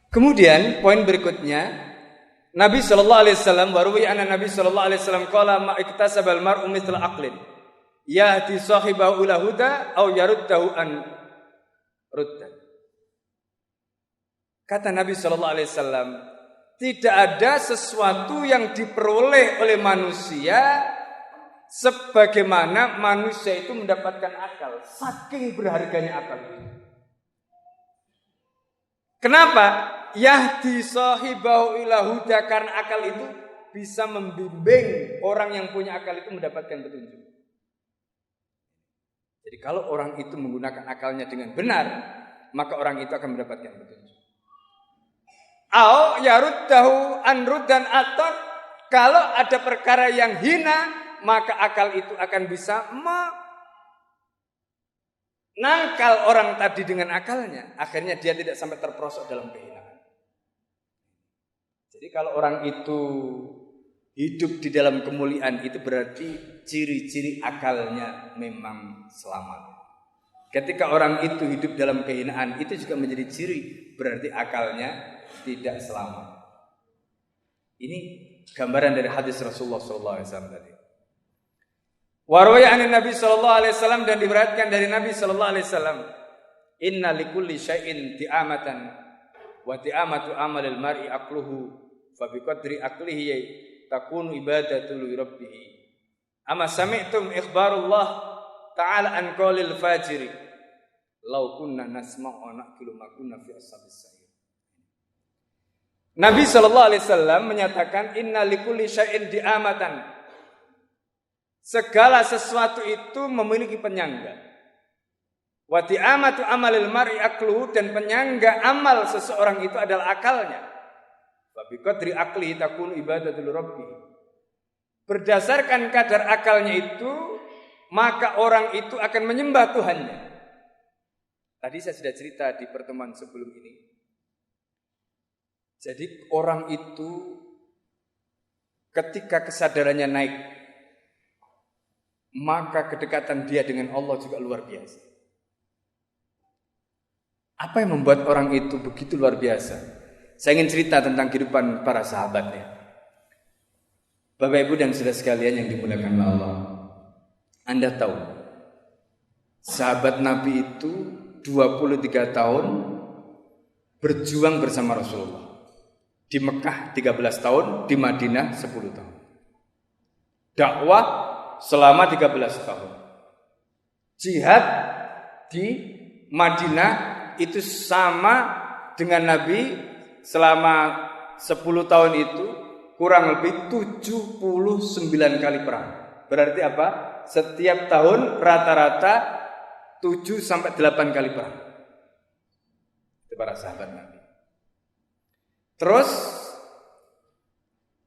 Kemudian poin berikutnya, Nabi sallallahu alaihi wasallam warwi anna Nabi sallallahu alaihi wasallam qala ma iktasabal mar'u mithla aqlin yahdi sahibahu ila huda aw yaruddahu an ruddan. Kata Nabi sallallahu alaihi wasallam, tidak ada sesuatu yang diperoleh oleh manusia sebagaimana manusia itu mendapatkan akal. Saking berharganya akal itu. Kenapa? Yahdi sahibahu ila huda, karena akal itu bisa membimbing orang yang punya akal itu mendapatkan petunjuk. Jadi kalau orang itu menggunakan akalnya dengan benar, maka orang itu akan mendapatkan petunjuk. Au yaruddahu an ruddan, atau kalau ada perkara yang hina, maka akal itu akan bisa menangkal orang tadi dengan akalnya. Akhirnya dia tidak sampai terperosok dalam kehinaan. Jadi kalau orang itu hidup di dalam kemuliaan, itu berarti ciri-ciri akalnya memang selamat. Ketika orang itu hidup dalam kehinaan, itu juga menjadi ciri berarti akalnya tidak selamat. Ini gambaran dari hadis Rasulullah SAW tadi. Warwaya anin Nabi SAW, dan diberikan dari Nabi SAW, inna likulli syai'in ti'amatan wa ti'amatu amalil mar'i aqluhu fa biqadri aqlihi takunu ibadatul rabbih. Ama sami'tum ikhbarullah ta'ala an qaulil fajiri law kunna nasma'u wa naqilu ma kunna fi ashabis sa'ir. Nabi sallallahu alaihi wasallam menyatakan inna likulli syai'in di'amatan. Segala sesuatu itu memiliki penyangga. Wa di'amatu amalil mar'i aqluhu, dan penyangga amal seseorang itu adalah akalnya. Wa biqadri aqlihi takunu ibadatul rabbi. Berdasarkan kadar akalnya itu, maka orang itu akan menyembah Tuhannya. Tadi saya sudah cerita di pertemuan sebelum ini. Jadi orang itu ketika kesadarannya naik, maka kedekatan dia dengan Allah juga luar biasa. Apa yang membuat orang itu begitu luar biasa? Saya ingin cerita tentang kehidupan para sahabatnya. Bapak Ibu dan saudara sekalian yang dimuliakan Allah, Anda tahu sahabat Nabi itu 23 tahun berjuang bersama Rasulullah. Di Mekah 13 tahun, di Madinah 10 tahun. Dakwah selama 13 tahun. Jihad di Madinah itu sama dengan Nabi selama 10 tahun itu kurang lebih 79 kali perang. Berarti apa? Setiap tahun rata-rata 7 sampai 8 kali perang. Itu para sahabat Nabi. Terus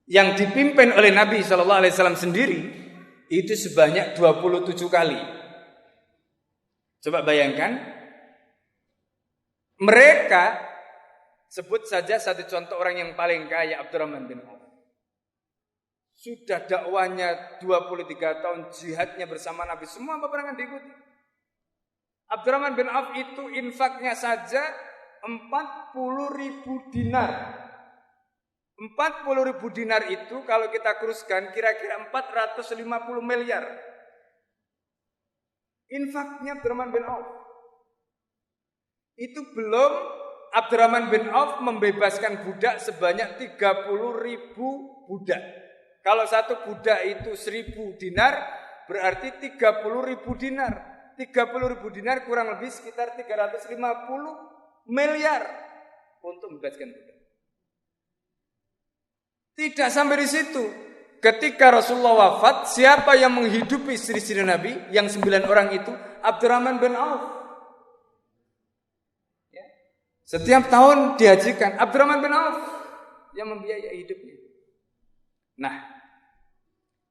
yang dipimpin oleh Nabi SAW sendiri itu sebanyak 27 kali. Coba bayangkan, mereka, sebut saja satu contoh orang yang paling kaya, Abdurrahman bin Auf. Sudah dakwanya 23 tahun, jihadnya bersama Nabi, semua peperangan diikuti. Abdurrahman bin Auf itu infaknya saja 40.000 dinar. 40.000 dinar itu kalau kita kuruskan kira-kira 450 miliar. Infaknya Abdurrahman bin Auf. Itu belum Abdurrahman bin Auf membebaskan budak sebanyak 30.000 budak. Kalau satu budak itu 1.000 dinar, berarti 30.000 dinar. 30.000 dinar kurang lebih sekitar 350 miliar untuk membebaskan budak. Tidak sampai di situ. Ketika Rasulullah wafat, siapa yang menghidupi istri-istri Nabi yang 9 orang itu? Abdurrahman bin Auf. Ya. Setiap tahun dihajikan, Abdurrahman bin Auf yang membiayai hidupnya. Nah,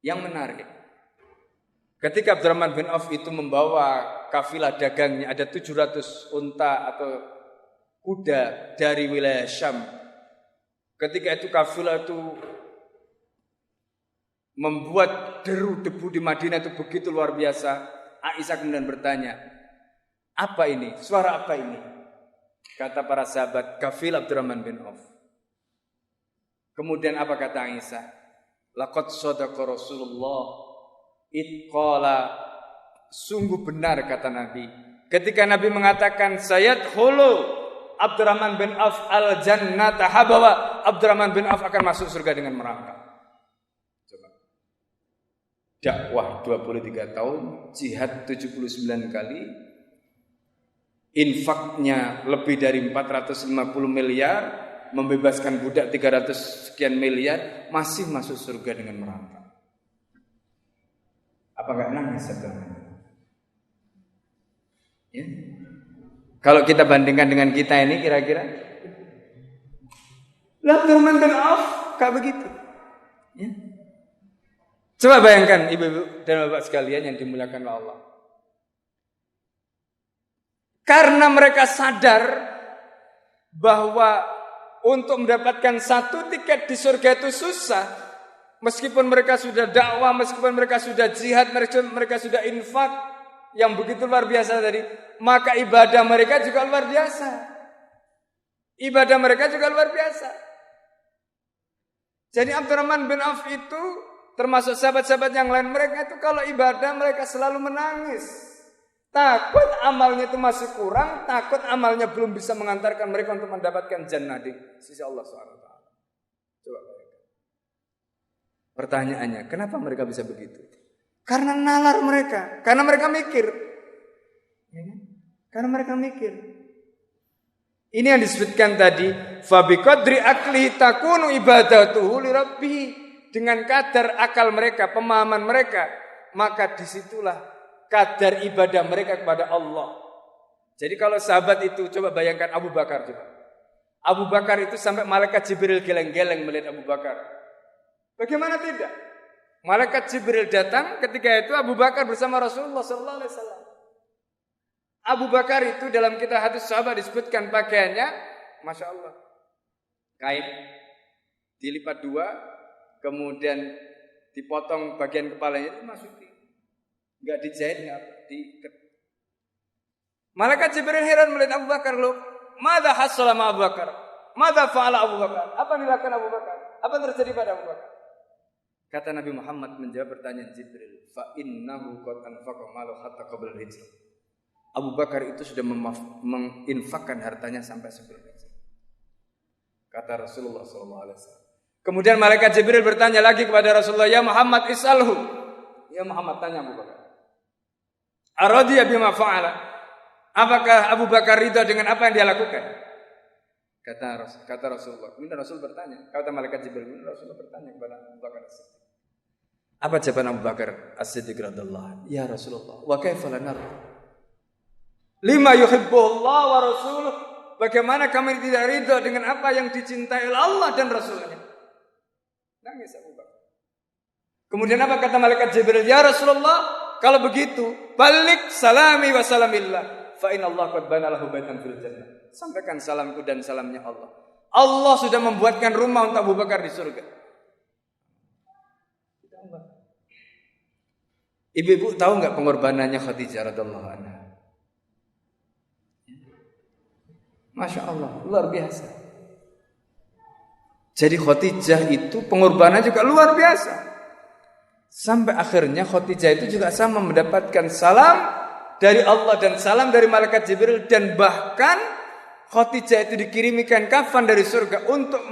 yang menarik, ketika Abdurrahman bin Auf itu membawa kafilah dagangnya, ada 700 unta atau kuda dari wilayah Syam. Ketika itu kafilah itu membuat deru-debu di Madinah itu begitu luar biasa. Aisyah kemudian bertanya, apa ini? Suara apa ini? Kata para sahabat, kafil Abdurrahman bin Auf. Kemudian apa kata Aisyah? Laqad shadaqa Rasulullah itqala, sungguh benar kata Nabi ketika Nabi mengatakan sayadkhulu Abdurrahman bin Auf al-jannata, bahwa Abdurrahman bin Auf akan masuk surga dengan merangkak. Coba. Dakwah 23 tahun, jihad 79 kali, infaknya lebih dari 450 miliar, membebaskan budak 300 sekian miliar, masih masuk surga dengan merangkak. Apa enggak nangis Abdurrahman? Ya. Kalau kita bandingkan dengan kita ini kira-kira, Abdurrahman bin Auf kayak begitu. Ya. Coba bayangkan ibu-ibu dan bapak sekalian yang dimuliakan oleh Allah. Karena mereka sadar bahwa untuk mendapatkan satu tiket di surga itu susah. Meskipun mereka sudah dakwah, meskipun mereka sudah jihad, mereka sudah infak yang begitu luar biasa tadi, maka ibadah mereka juga luar biasa. Ibadah mereka juga luar biasa. Jadi Abdurrahman bin Auf itu termasuk sahabat-sahabat yang lain, mereka itu kalau ibadah mereka selalu menangis. Takut amalnya itu masih kurang, takut amalnya belum bisa mengantarkan mereka untuk mendapatkan jannah di sisi Allah SWT. Coba bayangkan. Pertanyaannya, kenapa mereka bisa begitu? Karena nalar mereka, karena mereka mikir. Karena mereka mikir. Ini yang disebutkan tadi, fa biqadri aqlihi takunu ibadatuhu li rabbih. Dengan kadar akal mereka, pemahaman mereka, maka disitulah kadar ibadah mereka kepada Allah. Jadi kalau sahabat itu, coba bayangkan Abu Bakar coba. Abu Bakar itu sampai malaikat Jibril geleng-geleng melihat Abu Bakar. Bagaimana tidak? Malaikat Jibril datang ketika itu Abu Bakar bersama Rasulullah sallallahu alaihi wasallam. Abu Bakar itu dalam kitab hadis sahabat disebutkan pakaiannya, masya Allah, kain dilipat dua, kemudian dipotong bagian kepalanya itu masukin. Enggak dijahit, enggak diikat. Malaikat Jibril heran melihat Abu Bakar, loh, madza hasala ma Abu Bakar? Madza fa'ala Abu Bakar? Apa yang dilakukan Abu Bakar? Apa yang terjadi pada Abu Bakar? Kata Nabi Muhammad menjawab pertanyaan Jibril, fa innahu qad anfaqa malahu hatta qabla hijrah. Abu Bakar itu sudah menginfakkan hartanya sampai sebelum hijrah. Kata Rasulullah sallallahu alaihi wasallam. Kemudian malaikat Jibril bertanya lagi kepada Rasulullah, ya Muhammad is'alhu. Ya Muhammad, tanya Abu Bakar. Aradiya bima fa'ala. Apakah Abu Bakar ridha dengan apa yang dia lakukan? Kata Rasulullah. Kemudian Rasul bertanya. Kata malaikat Jibril. Kemudian Rasulullah bertanya kepada Abu Bakar As-Siddiq. Apa jawaban Abu Bakar As-Siddiq radhiyallahu? Ya Rasulullah, wa kaifa lanar? Lima yuhibbuhullah wa rasuluh. Bagaimana kami tidak ridha dengan apa yang dicintai oleh Allah dan Rasulnya? Nangis Abu Bakar. Kemudian apa kata malaikat Jibril? Ya Rasulullah, kalau begitu, balik salami wa salamillah, fa inna Allah qad bana lahu baitan fil jannah. Sampaikan salamku dan salamnya Allah. Allah sudah membuatkan rumah untuk Abu Bakar di surga. Ibu-ibu tahu enggak pengorbanannya Khadijah radhiyallahu anha? Masya Allah, luar biasa. Jadi Khadijah itu pengorbanan juga luar biasa. Sampai akhirnya Khadijah itu juga sama mendapatkan salam dari Allah dan salam dari malaikat Jibril, dan bahkan Khadijah itu dikirimikan kafan dari surga untuk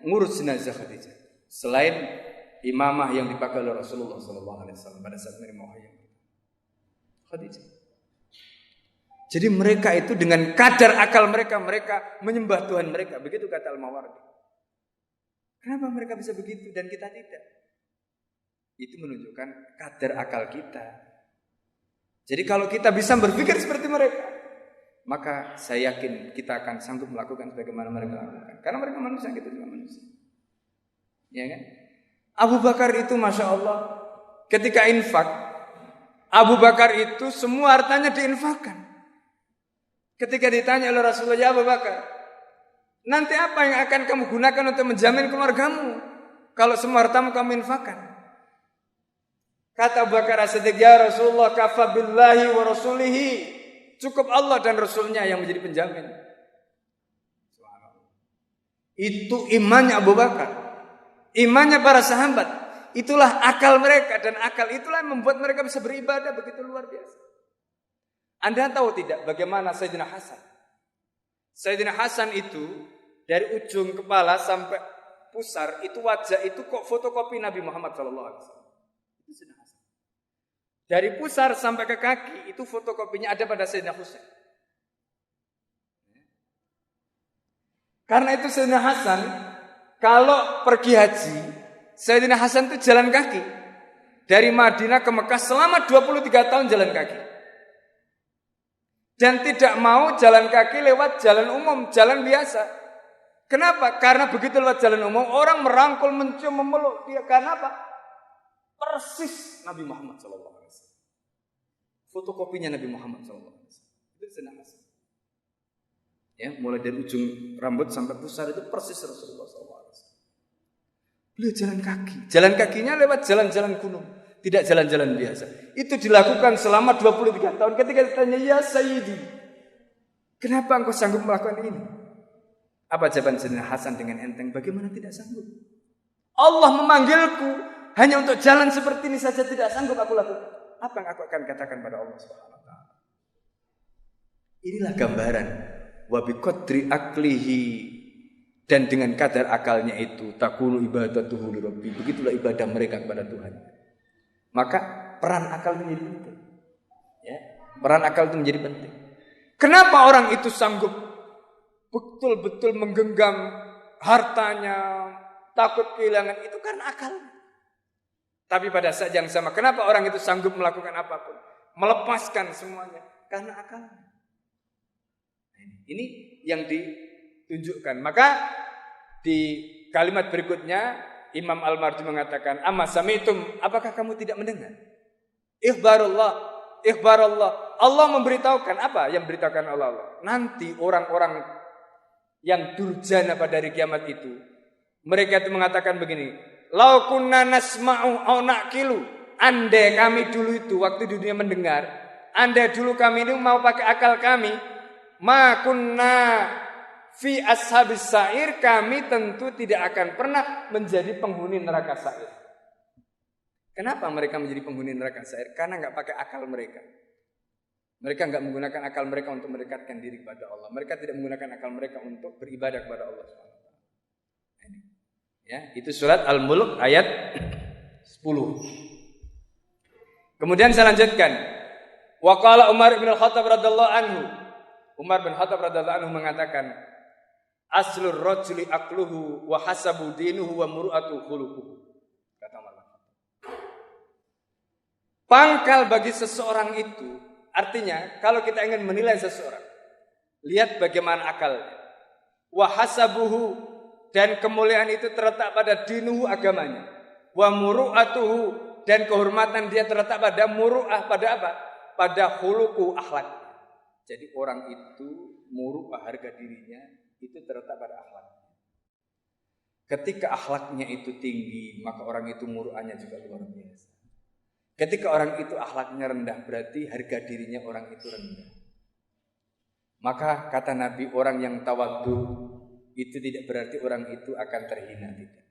ngurus jenazah Khadijah. Selain imamah yang dipakai oleh Rasulullah SAW pada saat menerima wahyu. Khadijah. Jadi mereka itu dengan kadar akal mereka menyembah Tuhan mereka. Begitu kata Al-Mawardi. Kenapa mereka bisa begitu dan kita tidak? Itu menunjukkan kadar akal kita. Jadi kalau kita bisa berpikir seperti mereka, maka saya yakin kita akan sanggup melakukan sebagaimana mereka lakukan. Karena mereka manusia, kita juga manusia. Ya kan? Abu Bakar itu Masya Allah, ketika infak, Abu Bakar itu semua hartanya diinfakkan. Ketika ditanya oleh Rasulullah, ya Abu Bakar, nanti apa yang akan kamu gunakan untuk menjamin keluargamu kalau semua hartamu kamu infakkan? Kata Abu Bakar As-Siddiq, ya Rasulullah, kafa billahi wa rasulihi Cukup Allah dan Rasulnya yang menjadi penjamin. Itu imannya Abu Bakar, imannya para sahabat. Itulah akal mereka, dan akal itulah yang membuat mereka bisa beribadah begitu luar biasa. Anda tahu tidak bagaimana Sayyidina Hasan? Sayyidina Hasan itu dari ujung kepala sampai pusar itu wajah itu kok fotokopi Nabi Muhammad SAW. Itu Sayyidina Hasan. Dari pusar sampai ke kaki itu fotokopinya ada pada Sayyidina Husain. Karena itu Sayyidina Hasan kalau pergi haji, Sayyidina Hasan itu jalan kaki dari Madinah ke Mekah selama 23 tahun jalan kaki. Dan tidak mau jalan kaki lewat jalan umum, jalan biasa. Kenapa? Karena begitu lewat jalan umum orang merangkul, mencium, memeluk dia. Karena apa? Persis Nabi Muhammad SAW. Fotokopinya Nabi Muhammad SAW. Itu Sayyidina Hasan. Ya, mulai dari ujung rambut sampai pusar itu persis Rasulullah SAW. Beliau jalan kaki. Jalan kakinya lewat jalan-jalan gunung, tidak jalan-jalan biasa. Itu dilakukan selama 23 tahun. Ketika ditanya, "Ya Sayyidi, kenapa engkau sanggup melakukan ini?" Apa jawaban Sayyidina Hasan dengan enteng? Bagaimana tidak sanggup? Allah memanggilku hanya untuk jalan seperti ini saja tidak sanggup aku lakukan. Apa yang aku akan katakan pada Allah Subhanahu wa taala? Inilah gambaran wa biqadri aklihi, dan dengan kadar akalnya itu takunu ibadatuhu li rabbi. Begitulah ibadah mereka kepada Tuhan. Maka peran akal menjadi penting. Ya, peran akal itu menjadi penting. Kenapa orang itu sanggup betul-betul menggenggam hartanya, takut kehilangan, itu karena akal. Tapi pada saat yang sama, kenapa orang itu sanggup melakukan apapun, melepaskan semuanya? Karena akal. Ini yang ditunjukkan. Maka di kalimat berikutnya Imam Al-Mardi mengatakan, "Amma sami'tum, apakah kamu tidak mendengar? Ikhbarullah. Allah memberitahukan apa yang beritahukan Allah. Nanti orang-orang yang durjana pada hari kiamat itu, mereka itu mengatakan begini, "Lau kunna nasma'u au naqilu." Andai kami dulu itu waktu di dunia mendengar, andai dulu kami ini mau pakai akal kami, ma kunna fi ashabis sa'ir, kami tentu tidak akan pernah menjadi penghuni neraka sa'ir. Kenapa mereka menjadi penghuni neraka sa'ir? Karena enggak pakai akal mereka. Mereka enggak menggunakan akal mereka untuk mendekatkan diri kepada Allah. Mereka tidak menggunakan akal mereka untuk beribadah kepada Allah. Ya, itu surat Al-Mulk ayat 10. Kemudian saya lanjutkan. Wa qala Umar bin Khattab radhiyallahu anhu. Umar bin Khattab radhiyallahu anhu mengatakan, "Aslur rajuli aqluhu wa hasabu dinuhu wa muru'atu khuluquhu." Kata Umar. Pangkal bagi seseorang itu, artinya kalau kita ingin menilai seseorang, lihat bagaimana akalnya. Wa hasabuhu, dan kemuliaan itu terletak pada dinuhu, agamanya. Wa muru'atuhu, dan kehormatan dia terletak pada muru'ah, pada apa? Pada khuluqu, akhlak. Jadi orang itu muru'ah, harga dirinya itu terletak pada akhlak. Ketika akhlaknya itu tinggi, maka orang itu muru'ahnya juga luar biasa. Ketika orang itu akhlaknya rendah, berarti harga dirinya orang itu rendah. Maka kata Nabi, orang yang tawadhu itu tidak berarti orang itu akan terhina, tidak.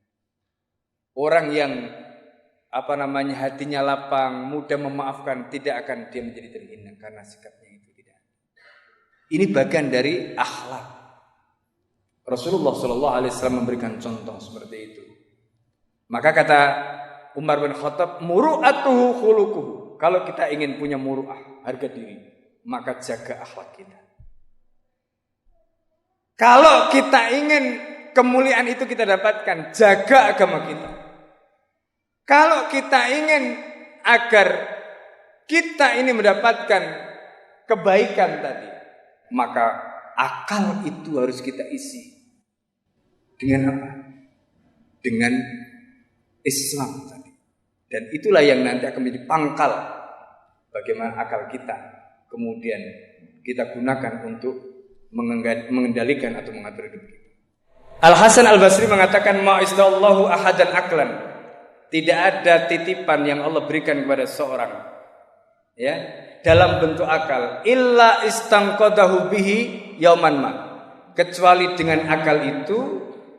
Orang yang hatinya lapang, mudah memaafkan, tidak akan dia menjadi terhina karena sikapnya itu tidak. Ini bagian dari akhlak. Rasulullah SAW memberikan contoh seperti itu. Maka kata Umar bin Khattab, muru'atuhu khuluquhu. Kalau kita ingin punya muru'ah, harga diri, maka jaga akhlak kita. Kalau kita ingin kemuliaan itu kita dapatkan, jaga agama kita. Kalau kita ingin agar kita ini mendapatkan kebaikan tadi, maka akal itu harus kita isi. Dengan apa? Dengan Islam tadi. Dan itulah yang nanti akan menjadi pangkal bagaimana akal kita kemudian kita gunakan untuk mengendalikan atau mengatur hidup kita. Al-Hasan Al-Basri mengatakan, ma'isdallahu ahadan aklan. Tidak ada titipan yang Allah berikan kepada seorang, ya, dalam bentuk akal, illa istanqadahu bihi yauman ma. Kecuali dengan akal itu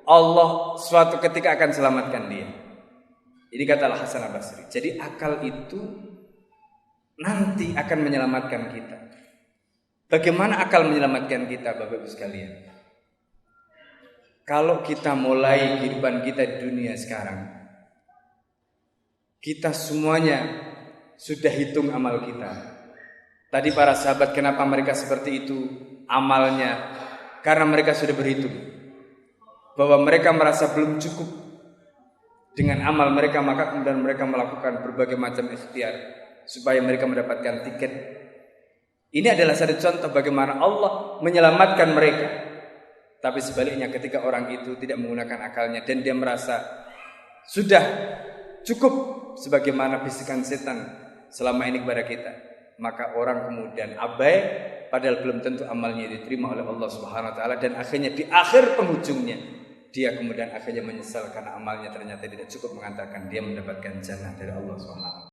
Allah suatu ketika akan selamatkan dia. Ini kata Al-Hasan Al-Basri. Jadi akal itu nanti akan menyelamatkan kita. Bagaimana akal menyelamatkan kita, Bapak Ibu sekalian? Kalau kita mulai kehidupan kita di dunia sekarang, kita semuanya sudah hitung amal kita. Tadi para sahabat kenapa mereka seperti itu amalnya? Karena mereka sudah berhitung bahwa mereka merasa belum cukup dengan amal mereka, maka kemudian mereka melakukan berbagai macam ikhtiar supaya mereka mendapatkan tiket. Ini adalah satu contoh bagaimana Allah menyelamatkan mereka. Tapi sebaliknya ketika orang itu tidak menggunakan akalnya dan dia merasa sudah cukup sebagaimana bisikan setan selama ini kepada kita, maka orang kemudian abai padahal belum tentu amalnya diterima oleh Allah Subhanahu wa taala, dan akhirnya di akhir penghujungnya dia kemudian akhirnya menyesal karena amalnya ternyata tidak cukup mengantarkan dia mendapatkan jannah dari Allah Subhanahu wa taala.